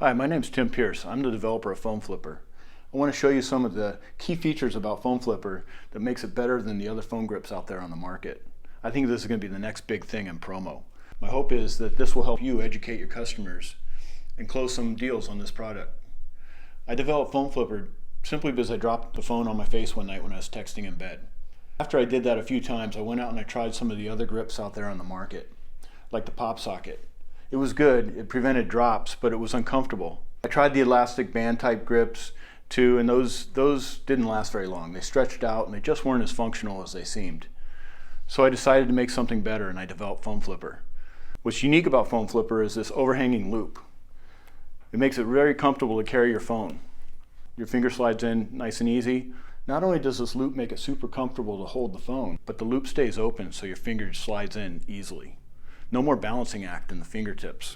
Hi, my name is Tim Pierce. I'm the developer of Foam Flipper. I want to show you some of the key features about Foam Flipper that makes it better than the other foam grips out there on the market. I think this is going to be the next big thing in promo. My hope is that this will help you educate your customers and close some deals on this product. I developed Foam Flipper simply because I dropped the phone on my face one night when I was texting in bed. After I did that a few times, I went out and I tried some of the other grips out there on the market, like the pop socket. It was good, it prevented drops, but it was uncomfortable. I tried the elastic band type grips too, and those didn't last very long. They stretched out and they just weren't as functional as they seemed. So I decided to make something better and I developed Foam Flipper. What's unique about Foam Flipper is this overhanging loop. It makes it very comfortable to carry your phone. Your finger slides in nice and easy. Not only does this loop make it super comfortable to hold the phone, but the loop stays open so your finger slides in easily. No more balancing act in the fingertips.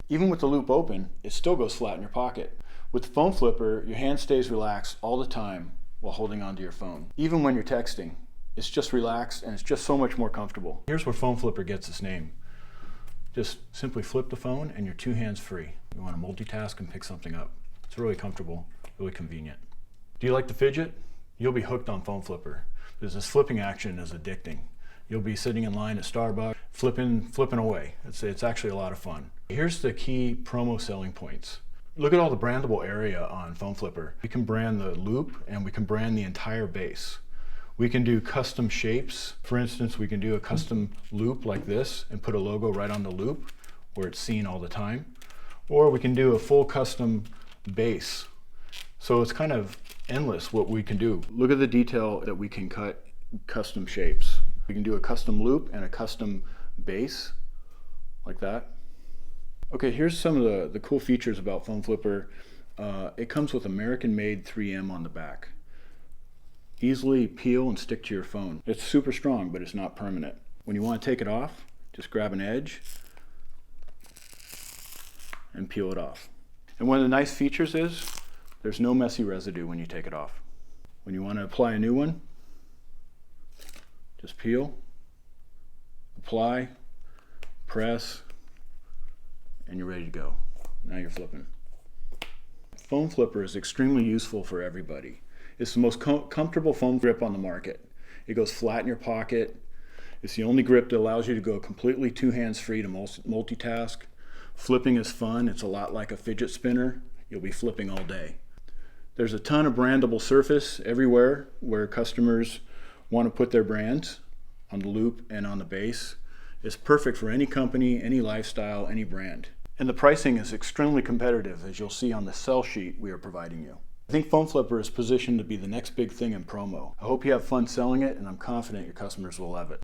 Even with the loop open, it still goes flat in your pocket. With the Foam Flipper, your hand stays relaxed all the time while holding onto your phone. Even when you're texting, it's just relaxed and it's just so much more comfortable. Here's where Foam Flipper gets its name. Just simply flip the phone and you're two hands free. You want to multitask and pick something up. It's really comfortable, really convenient. Do you like to fidget? You'll be hooked on Foam Flipper because this flipping action is addicting. You'll be sitting in line at Starbucks, flipping away. It's actually a lot of fun. Here's the key promo selling points. Look at all the brandable area on Foam Flipper. We can brand the loop and we can brand the entire base. We can do custom shapes. For instance, we can do a custom loop like this and put a logo right on the loop where it's seen all the time. Or we can do a full custom base. So it's kind of endless what we can do. Look at the detail that we can cut custom shapes. We can do a custom loop and a custom base, like that. Okay, here's some of the cool features about Foam Flipper. It comes with American-made 3M on the back. Easily peel and stick to your phone. It's super strong, but it's not permanent. When you want to take it off, just grab an edge and peel it off. And one of the nice features is there's no messy residue when you take it off. When you want to apply a new one, just peel, apply, press, and you're ready to go. Now you're flipping. Foam Flipper is extremely useful for everybody. It's the most comfortable foam grip on the market. It goes flat in your pocket. It's the only grip that allows you to go completely two hands free to multitask. Flipping is fun. It's a lot like a fidget spinner. You'll be flipping all day. There's a ton of brandable surface everywhere where customers want to put their brands on the loop and on the base. It's perfect for any company, any lifestyle, any brand. And the pricing is extremely competitive, as you'll see on the sell sheet we are providing you. I think Foam Flipper is positioned to be the next big thing in promo. I hope you have fun selling it, and I'm confident your customers will love it.